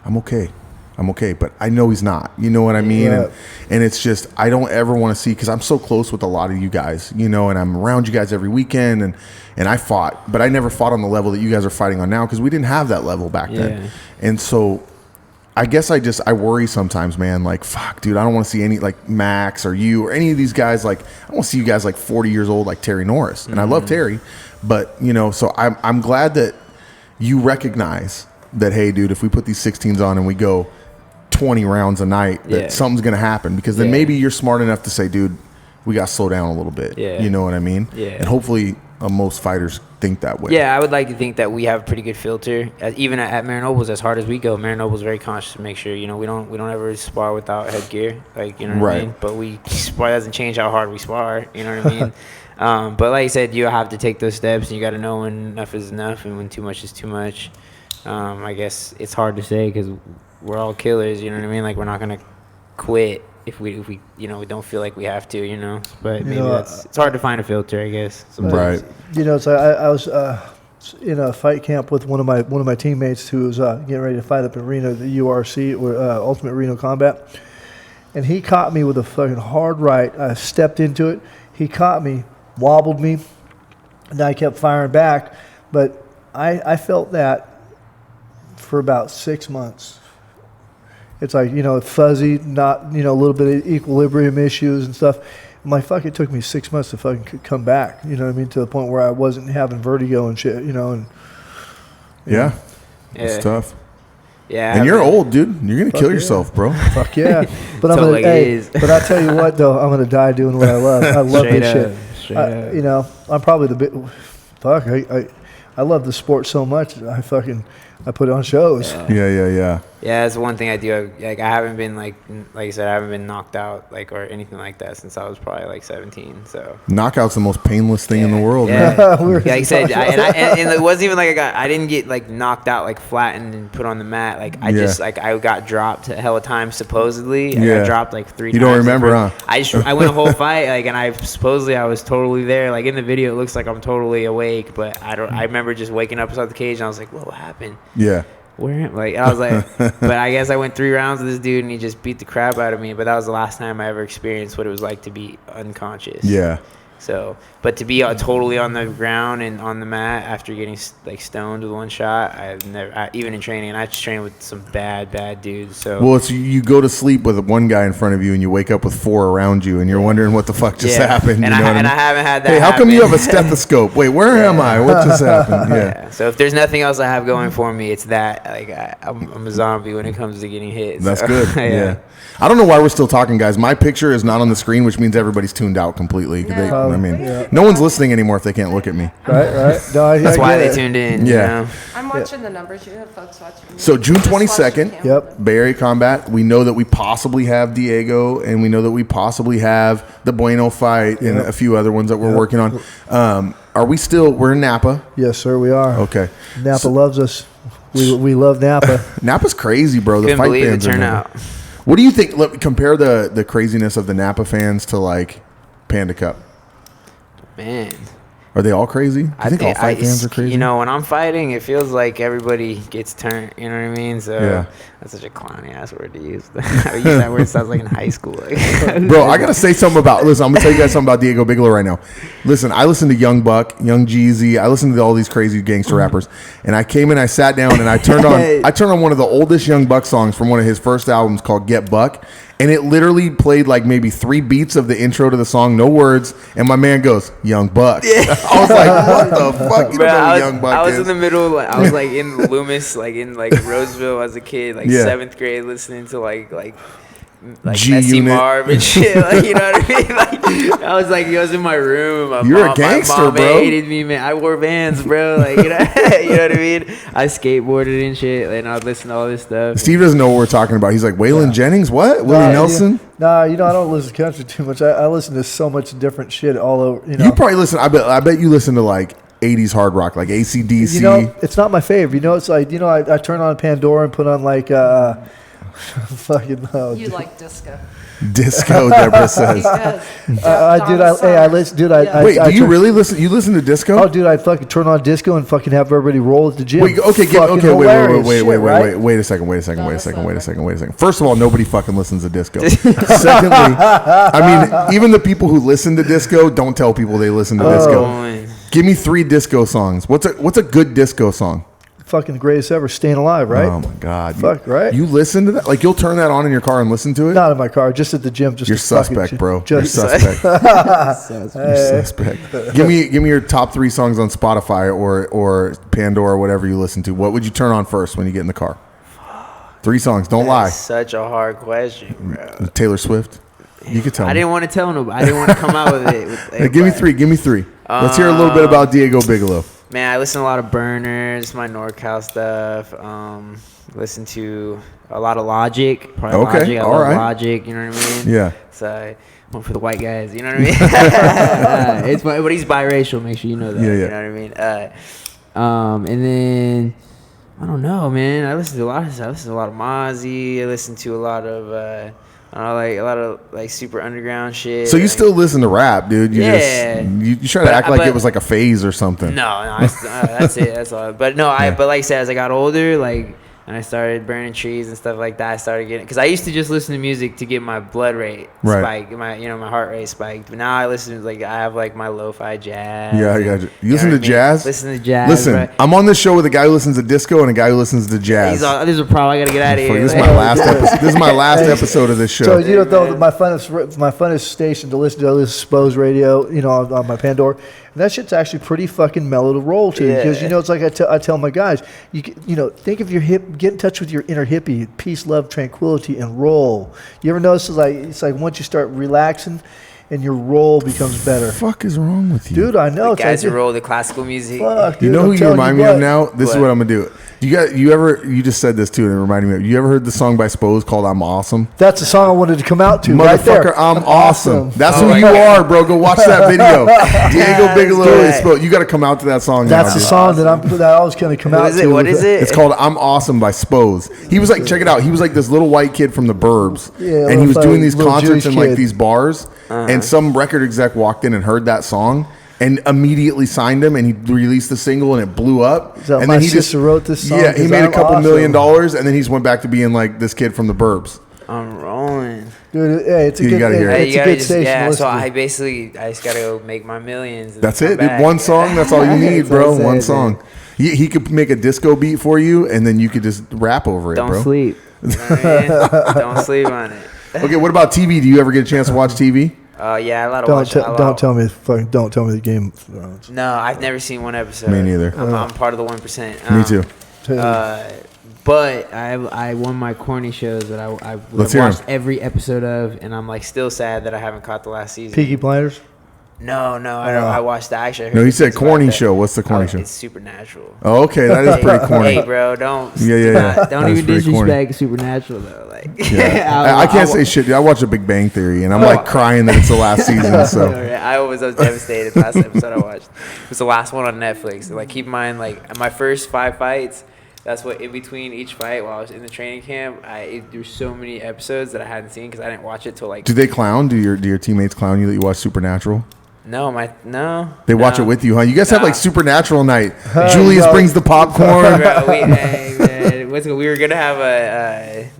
I'm okay. But I know he's not, you know what I mean? Yeah. And it's just, I don't ever want to see, because I'm so close with a lot of you guys, and I'm around you guys every weekend, and I fought, but I never fought on the level that you guys are fighting on now, because we didn't have that level back then. And so I guess I worry sometimes, man. Like, fuck, dude, I don't want to see any, like, Max or you or any of these guys. Like, I want to see you guys like 40 years old, like Terry Norris. And I love Terry, but, so I'm glad that you recognize that, hey, dude, if we put these 16s on and we go 20 rounds a night, that something's going to happen, because then maybe you're smart enough to say, dude, we got to slow down a little bit. You know what I mean? And hopefully most fighters think that way. Yeah, I would like to think that we have a pretty good filter. Even at Marinobles, as hard as we go, Marinoble's very conscious to make sure, we don't ever spar without headgear. Like, you know what I mean? But spar doesn't change how hard we spar. You know what I mean? But like I said, you have to take those steps, and you got to know when enough is enough and when too much is too much. I guess it's hard to say because we're all killers. You know what I mean? Like, we're not gonna quit if we we don't feel like we have to. But maybe it's hard to find a filter, I guess. Sometimes. Right. So I was in a fight camp with one of my teammates who was getting ready to fight up in Reno, the URC or Ultimate Reno Combat, and he caught me with a fucking hard right. I stepped into it. He caught me, wobbled me, and I kept firing back. But I felt that for about 6 months. It's like, fuzzy, not, a little bit of equilibrium issues and stuff. I'm like, fuck, it took me 6 months to fucking come back, you know what I mean, to the point where I wasn't having vertigo and shit, and... Yeah. It's tough. Yeah. And you're old, dude. You're going to kill yourself, bro. Fuck yeah. But but I tell you what, though, I'm going to die doing what I love. I love this shit. I'm probably the big... Fuck, I love the sport so much. I put on shows. Yeah. Yeah, that's one thing I do. Like, I haven't been like I said, I haven't been knocked out or anything like that since I was probably like 17. So knockout's the most painless thing in the world. Yeah, man. Like I said, and it wasn't even like I didn't get like knocked out, like flattened and put on the mat. Like I just I got dropped a hell of times supposedly. I got dropped like 3 times. You don't remember, huh? I went a whole fight and I was totally there. Like in the video, it looks like I'm totally awake, but I remember just waking up outside the cage and I was like, what happened? Yeah. Where? Like I was like, but I guess I went 3 rounds with this dude and he just beat the crap out of me. But that was the last time I ever experienced what it was like to be unconscious. Yeah. So, but to be totally on the ground and on the mat after getting like stoned with one shot, I've never, even in training, and I just trained with some bad dudes. So, well, it's you go to sleep with one guy in front of you, and you wake up with 4 around you, and you're wondering what the fuck just happened. And, you know I haven't had that. Hey, how come happen. you have a stethoscope? Wait, where am I? What just happened? Yeah. So if there's nothing else I have going for me, it's that. Like I'm a zombie when it comes to getting hit. That's so, good. Yeah. I don't know why we're still talking, guys. My picture is not on the screen, which means everybody's tuned out completely. No. No one's listening anymore if they can't look at me. Right. No, That's why they tuned in. Yeah. You know? I'm watching the numbers. You have folks watching. So June Just watch 22nd, the camera. Yep. Bay Area Combat. We know that we possibly have Diego, and we know that we possibly have the Bueno fight and a few other ones that we're working on. Are we still? We're in Napa. Yes, sir, we are. Okay. Napa loves us. We love Napa. Napa's crazy, bro. The Couldn't fight believe the fans are turnout. What do you think? Look, compare the craziness of the Napa fans to like Panda Cup. Man. Are they all crazy? Do you think all fight fans are crazy? You know, when I'm fighting, it feels like everybody gets turned. You know what I mean? So Yeah. that's such a clowny ass word to use. I use that word. It sounds like in high school. Like, Bro, I gotta say something about. Listen, I'm gonna tell you guys something about Diego Bigelow right now. Listen, I listen to Young Buck, Young Jeezy. I listen to all these crazy gangster rappers, and I came in, I sat down, and I turned on one of the oldest Young Buck songs from one of his first albums called Get Buck, and it literally played like maybe 3 beats of the intro to the song, no words, and my man goes, Young Buck. I was like, what the fuck? You Bro, don't know I who was, Young Buck I was is. in the middle. Like, I was like in Loomis, like in like Roseville as a kid, like Yeah. 7th grade, listening to like G Messy Unit. Marv and shit. Like, you know what I mean? Like, I was like, I was in my room. My You're a mom, gangster, my mom bro. hated me, man. I wore Vans, bro. Like, you know, you know what I mean? I skateboarded and shit, and I'd listen to all this stuff. Steve doesn't know what we're talking about. He's like, Waylon Jennings? What? Willie Nelson? Nah, I don't listen to country too much. I listen to so much different shit all over. You probably listen. I bet you listen to like 80s hard rock, like AC/DC. It's not my favorite. It's like I turn on Pandora and put on like fucking You like disco. Disco, Deborah He says. does. I listen, dude. Wait, do you really listen? You listen to disco? Oh, dude, I fucking turn on disco and fucking have everybody roll at the gym. Wait, Fucking hilarious shit, right? wait a second. First of all, nobody fucking listens to disco. Secondly, I mean, even the people who listen to disco don't tell people they listen to disco. Give me 3 disco songs. What's a good disco song? Fucking the greatest ever, Staying Alive, right? Oh my god. Fuck, right? You listen to that? Like you'll turn that on in your car and listen to it? Not in my car, just at the gym. Just You're to fucking suspect, bro. You're Just suspect. You're suspect. Give me your top 3 songs on Spotify or Pandora, whatever you listen to. What would you turn on first when you get in the car? 3 songs. Don't lie. Such a hard question, bro. Taylor Swift. You could tell me. I didn't want to tell nobody. I didn't want to come out with it. Hey, give me 3. Give me 3. Let's hear a little bit about Diego Bigelow. Man, I listen to a lot of Burners, my NorCal stuff. Listen to a lot of Logic. Probably Okay, Logic. I all love right. Logic. You know what I mean? Yeah. So I went for the white guys. You know what I mean? But he's biracial. Make sure you know that. Yeah, yeah. You know what I mean? And then I don't know, man. I listen to a lot of stuff. I listen to a lot of Mozzie. I listen to a lot of like super underground shit. So you still listen to rap, dude? Yeah. You try to act like it was like a phase or something. No, that's it. That's all. But no, but like I said, as I got older, like, and I started burning trees and stuff like that, I started getting, because I used to just listen to music to get my blood rate spiked, my heart rate spiked. But now I listen to, like, I have like my lo-fi jazz. Yeah, I got you. You listen to jazz? Listen to jazz. Listen, bro. I'm on this show with a guy who listens to disco and a guy who listens to jazz. This is a problem. I gotta get out of here. This is my last episode. This is my last episode of this show. So though, my funnest station to listen to is Spo's radio, on my Pandora. And that shit's actually pretty fucking mellow to roll to, because it's like I tell my guys, think of your get in touch with your inner hippie, peace, love, tranquility, and roll. You ever notice it's like once you start relaxing, and your roll becomes better. What the fuck is wrong with you, dude? I know. The guys who roll the classical music. Fuck, dude, you know who you remind me of now? This is What? what I'm gonna do. You just said this too, and it reminded me of. You ever heard the song by Spose called "I'm Awesome"? That's the song I wanted to come out to. Right Motherfucker, there. I'm awesome. That's who you are, bro. Go watch that video. Diego Bigelow is Spose. You got to come out to that song. That's now, the dude. song that I was going to come out to. What is it? It's called "I'm Awesome" by Spose. He was like, check it out. He was like this little white kid from the burbs, and he was doing these concerts in like these bars. And some record exec walked in and heard that song and immediately signed him, and he released the single, and it blew up. So and my then he sister wrote this song. Yeah, he 'cause made a I'm couple awesome. $1 million, and then he's went back to being like this kid from the burbs. I'm rolling. Dude, yeah, it's a You good, gotta hear it. it's a good station. to Yeah, listen so to. I just gotta go make my millions. And That's come it, dude. back. One song. That's all you need, That's all bro. I'm One saying, song. He could make a disco beat for you, and then you could just rap over it, Don't bro. sleep. You know what I mean? Don't sleep on it. Okay, what about TV? Do you ever get a chance to watch TV? Yeah, I like to Don't watch. don't tell me don't tell me the Game of Thrones. No, I've never seen one episode. Me neither. I'm part of the 1%. Me too. But I won my corny shows that I Let's hear 'em. watched every episode of, and I'm like still sad that I haven't caught the last season. Peaky Blinders. No, I don't. I watched the actually. No, he said corny show. What's the corny show? It's Supernatural. Oh, okay, that is pretty corny. Hey, bro, don't. Yeah. Don't That is even pretty corny. disrespect Supernatural though. Like, Yeah. I can't say shit, dude. I watched The Big Bang Theory, and I'm like crying that it's the last season. So I was devastated. Last episode I watched it was the last one on Netflix. So, like, keep in mind, like my first 5 fights. That's what in between each fight while I was in the training camp. There's so many episodes that I hadn't seen because I didn't watch it till like. do they clown? Do your teammates clown you that you watch Supernatural? No. They watch it with you, huh? You guys have like Supernatural night. Hey, Julius yo. brings the popcorn. Bro, we were gonna have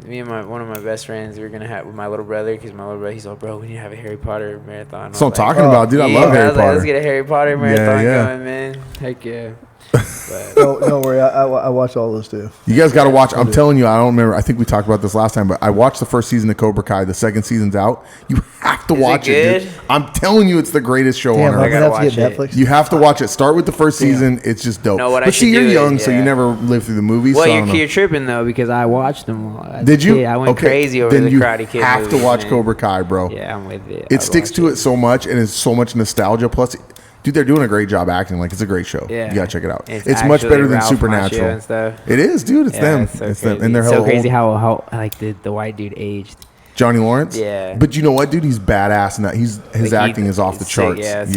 me and one of my best friends. We were gonna have with my little brother because my little brother he's like, bro, we need to have a Harry Potter marathon. That's what I'm talking about, dude. I love Harry I was like, Potter. let's get a Harry Potter marathon Yeah. going, man. Heck yeah. But, Don't worry, I watch all those too. You guys got to watch. I'm telling you, I don't remember. I think we talked about this last time, but I watched the first season of Cobra Kai. The second season's out. You have to watch it, dude. good? I'm telling you, it's the greatest show Damn, on I'm earth. gonna have to watch get it. Netflix. You have to watch it. Start with the first season. It's just dope. No, what I but see, should you're do young, is- so you yeah. never lived through the movies. well, so I don't know. you're tripping though because I watched them all. As Did a you? kid. I went Okay, crazy over then the you Karate Kid. have to movies, watch man. Cobra Kai, bro. Yeah, I'm with it. It sticks to it so much, and it's so much nostalgia. Plus, dude, they're doing a great job acting. Like, it's a great show. Yeah. You gotta check it out. It's It's much actually better than Ralph Macchio Supernatural. and stuff. It is, dude. It's Yeah, them. it's so It's them. crazy. And they're It's so hella crazy old. how like the white dude aged. Johnny Lawrence. Yeah. But you know what, dude? He's badass, and that his Like, acting is off the it's sick, charts. Yeah, it's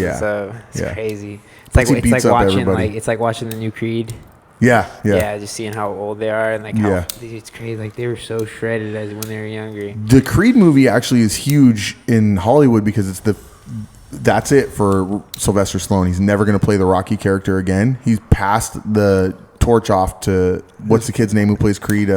Yeah. crazy. It's Plus, like he beats up watching everybody. it's like watching the new Creed. Yeah. Just seeing how old they are and like how Yeah. it's crazy. Like they were so shredded as when they were younger. The Creed movie actually is huge in Hollywood because that's it for Sylvester Stallone. He's never going to play the Rocky character again. He's passed the torch off to what's the kid's name who plays Creed?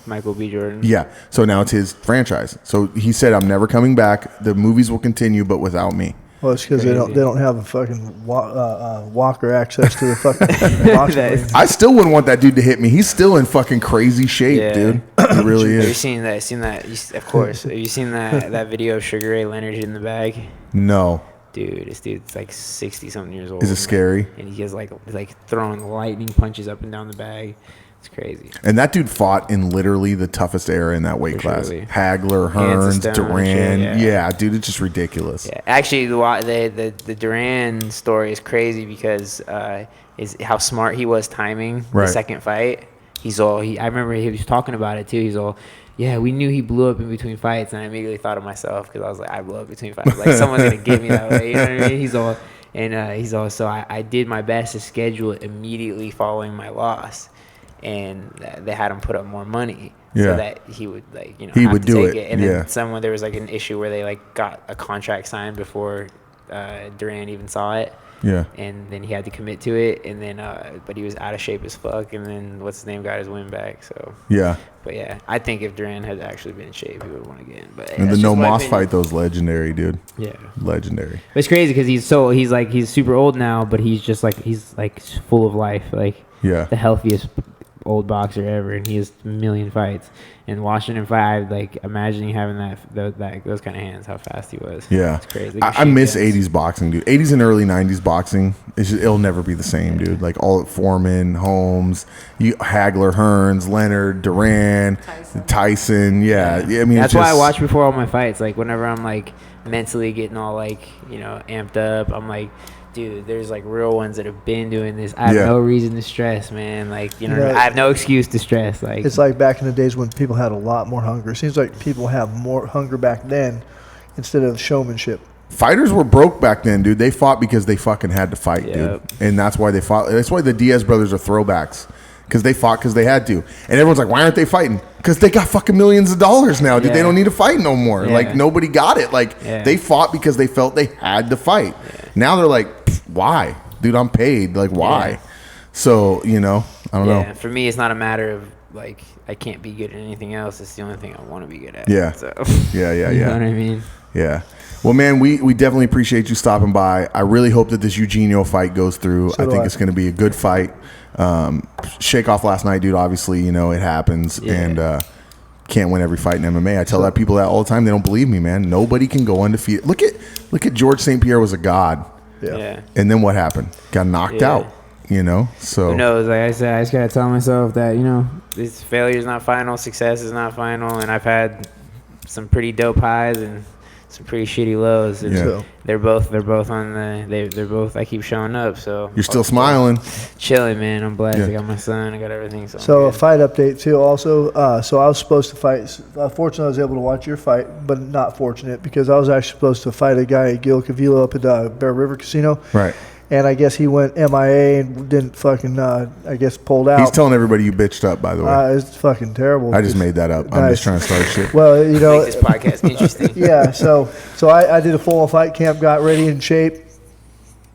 Michael B. Jordan. Yeah. So now it's his franchise. So he said, "I'm never coming back. The movies will continue, but without me." Well, it's because they Crazy. don't have a fucking walker access to the fucking box. That is- ring. I still wouldn't want that dude to hit me. He's still in fucking crazy shape, Yeah. dude. He really Have you is. seen that? Of course. Have you seen that video of Sugar Ray Leonard in the bag? No. Dude, this dude's like 60 something years old. Is it scary? And he has like throwing lightning punches up and down the bag. It's crazy. And that dude fought in literally the toughest era in that weight class. Literally. Hagler, Hands Hearns, of stone, Duran. shit, Yeah. yeah. Dude, it's just ridiculous. Yeah, actually, the Duran story is crazy because is how smart he was timing Right. the second fight. I remember he was talking about it too. He's all, yeah, we knew he blew up in between fights, and I immediately thought of myself because I was like, I blew up between fights. Like someone's gonna get me that way. You know what I mean? He's all, so I did my best to schedule it immediately following my loss, and they had him put up more money. Yeah. So that he would He have would to do take it, And yeah. then there was like an issue where they like got a contract signed before Duran even saw it. Yeah. And then he had to commit to it, and then but he was out of shape as fuck, and then what's his name got his win back. So, Yeah. but yeah, I think if Duran had actually been in shape, he would have won again. But And the that's No just my Moss opinion. fight, though, is legendary, dude. Yeah, Legendary. but it's crazy because he's super old now, but he's full of life, like Yeah. the healthiest old boxer ever, and he has a million fights. And watching him fight, like imagining having those kind of hands, how fast he was. Yeah. It's crazy. I miss 80s boxing, dude. 80s and early 90s boxing, it'll never be the same, dude. Like all Foreman, Holmes, Hagler, Hearns, Leonard, Duran, Tyson. Yeah. I mean, That's it's why I just- watch before all my fights. Like whenever I'm like mentally getting all like amped up, I'm like, dude, there's like real ones that have been doing this. I have Yeah. no reason to stress, man. Like Yeah. I have no excuse to stress. Like It's like back in the days when people had a lot more hunger. It seems like people have more hunger back then instead of showmanship. Fighters were broke back then, dude. They fought because they fucking had to fight, dude. Yep. And that's why they fought. That's why the Diaz brothers are throwbacks. Because they fought because they had to. And everyone's like, why aren't they fighting? Because they got fucking millions of dollars now, dude. Yeah. They don't need to fight no more. Yeah. Like, nobody got it. Like, Yeah. they fought because they felt they had to fight. Now they're like, why? Dude, I'm paid. Like, why? Yeah. So, I don't know. For me, it's not a matter of like I can't be good at anything else. It's the only thing I want to be good at. Yeah. So, Yeah. you know what I mean? Yeah. Well, man, we definitely appreciate you stopping by. I really hope that this Eugenio fight goes through. So I think it's going to be a good fight. Shake off last night, dude. Obviously, it happens. Yeah. And can't win every fight in MMA. I tell that people that all the time. They don't believe me, man. Nobody can go undefeated. Look at George St. Pierre was a god. Yeah. And then what happened? Got knocked out. So who knows? Like I said, I just gotta tell myself that this failure is not final, success is not final, and I've had some pretty dope highs and some pretty shitty lows. And Yeah. they're both on they're both. I keep showing up, so you're still smiling. chilling, man. I'm blessed. Yeah. I got my son. I got everything. So, So I'm a good. fight update too. Also, so I was supposed to fight. Fortunately, I was able to watch your fight, but not fortunate because I was actually supposed to fight a guy, Gil Cavilo, up at Bear River Casino. Right. And I guess he went MIA and didn't fucking, I guess, pulled out. He's telling everybody you bitched up, by the way. It's fucking terrible. I just made that up. I'm just trying to start shit. Well, Make this podcast interesting. yeah. So I did a full fight camp, got ready in shape.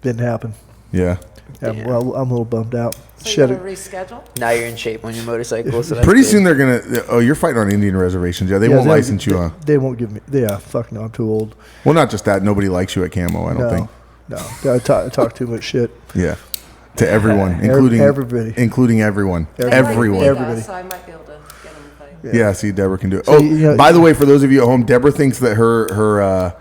Didn't happen. Yeah. Yeah, well, I'm a little bummed out. So Shit. you're going to reschedule? Now you're in shape on your motorcycle. So that's Pretty good. soon they're gonna. Oh, you're fighting on Indian reservations. Yeah, they won't license you. They won't give me. Yeah, fuck no. I'm too old. Well, not just that. Nobody likes you at Camo. I don't think. No, I talk too much shit. Yeah. To everyone, including everybody. Including everyone. They like Everyone. me, though, Everybody. so I might be able to get them to fight. Yeah. See, Deborah can do it. So, Oh, by the way, for those of you at home, Deborah thinks that her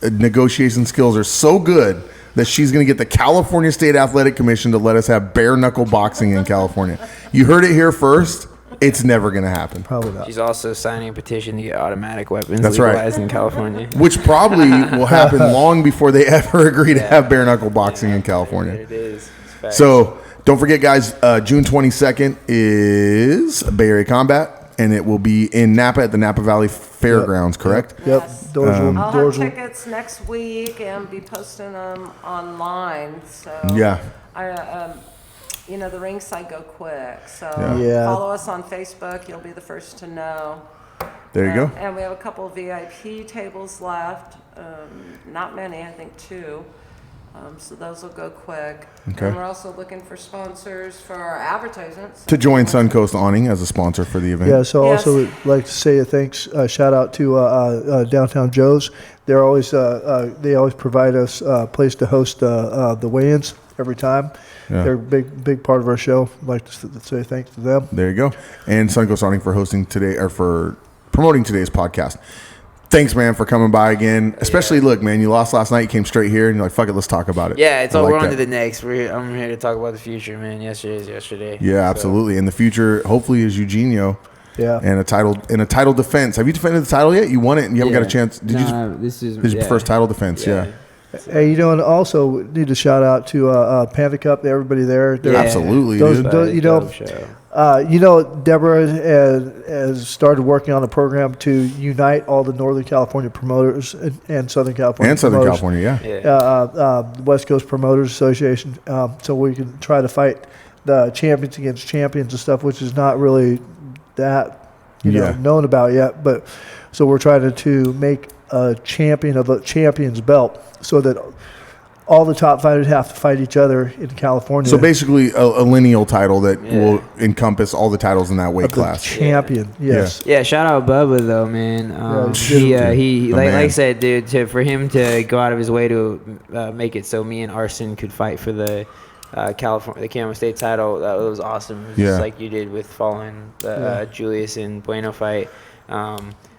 negotiation skills are so good that she's going to get the California State Athletic Commission to let us have bare knuckle boxing in California. You heard it here first. It's never going to happen. Probably not. She's also signing a petition to get automatic weapons That's right. legalized in California. Which probably will happen long before they ever agree to have bare knuckle boxing in California. It is. It's facts. So don't forget, guys, June 22nd is Bay Area Combat, and it will be in Napa at the Napa Valley Fairgrounds, correct? Yep. Yes. Doors will. I'll Doors have will. tickets next week and be posting them online. So Yeah. The ringside go quick. So Yeah. follow us on Facebook. You'll be the first to know. There you go. And we have a couple of VIP tables left. Not many, I think 2. So those will go quick. Okay. And we're also looking for sponsors for our advertisements. To join Suncoast Awning as a sponsor for the event. Yeah, so Yes. also would like to say a thanks, shout out to Downtown Joe's. They're always they always provide us a place to host the weigh-ins every time. Yeah. They're a big part of our show. I'd like to say thanks to them. There you go. And Suncoast Awning for hosting today, or for promoting today's podcast. Thanks, man, for coming by again. Especially, look, man, you lost last night. You came straight here, and you're like, fuck it, let's talk about it. Yeah, it's I all like we're on that. to the next. I'm here to talk about the future, man. Yesterday is yesterday. Yeah, So, absolutely. And the future, hopefully, is Eugenio. Yeah. And a title defense. Have you defended the title yet? You won it, and you haven't got a yeah. chance. Did you? This is This is your first title defense. Yeah. Hey, and also need to shout out to Panda Cup, everybody there. They're- Absolutely, Those- dude. those- Deborah has started working on a program to unite all the Northern California promoters and Southern California And Southern promoters. California, yeah. Yeah. West Coast Promoters Association, so we can try to fight the champions against champions and stuff, which is not really that Yeah. known about yet. But so we're trying to make a champion of a champion's belt, so that all the top fighters have to fight each other in California. So basically, a lineal title that Yeah. will encompass all the titles in that weight of the class. champion, yes. Yeah, shout out Bubba though, man. Yeah, He the like man. I said, dude, for him to go out of his way to make it so me and Arson could fight for the the Camo State title, that was awesome. It was Yeah. just like you did with following the Julius and Bueno fight.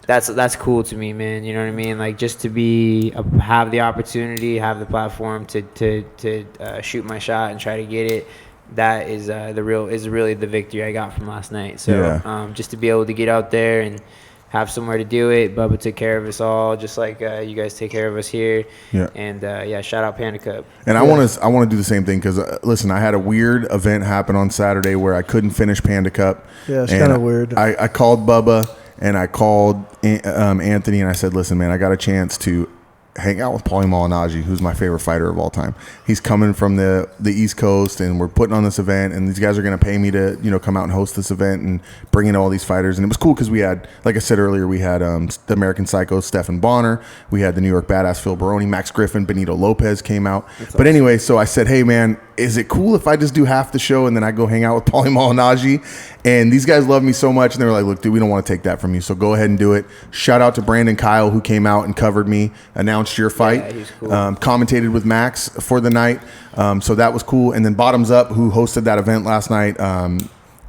That's cool to me, man. You know what I mean? Like just to have the opportunity, have the platform to shoot my shot and try to get it. That is really the victory I got from last night. So Yeah. just to be able to get out there and have somewhere to do it. Bubba took care of us all, just like you guys take care of us here. Yeah. And shout out Panda Cup. And I want to do the same thing because listen, I had a weird event happen on Saturday where I couldn't finish Panda Cup. Yeah, it's And kinda weird. I called Bubba and I called Anthony and I said, listen, man, I got a chance to hang out with Paulie Malignaggi, who's my favorite fighter of all time. He's coming from the East Coast, and we're putting on this event, and these guys are going to pay me to come out and host this event and bring in all these fighters. And it was cool because we had, like I said earlier, we had the American Psycho Stephan Bonner, we had the New York Badass Phil Baroni, Max Griffin, Benito Lopez came out. But anyway, so I said, hey man, is it cool if I just do half the show and then I go hang out with Paulie Malignaggi? And these guys love me so much, and they were like, look, dude, we don't want to take that from you, so go ahead and do it. Shout out to Brandon Kyle, who came out and covered me, announced your fight, Yeah, he's cool. commentated with Max for the night, so that was cool. And then Bottoms Up, who hosted that event last night,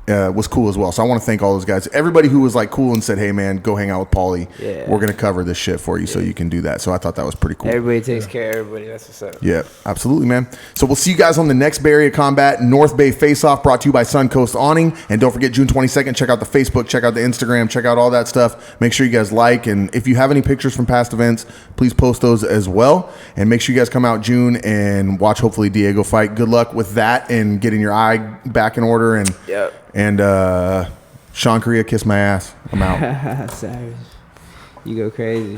was cool as well. So I want to thank all those guys. Everybody who was like cool and said, hey, man, go hang out with Paulie. Yeah. We're going to cover this shit for you so you can do that. So I thought that was pretty cool. Everybody takes care of everybody. That's what's up. Yeah, absolutely, man. So we'll see you guys on the next Bay Area Combat North Bay Face-Off, brought to you by Suncoast Awning. And don't forget, June 22nd, check out the Facebook, check out the Instagram, check out all that stuff. Make sure you guys like. And if you have any pictures from past events, please post those as well. And make sure you guys come out June and watch, hopefully, Diego fight. Good luck with that and getting your eye back in order. And Yep. And Sean Correa, kiss my ass. I'm out. Savage. You go crazy.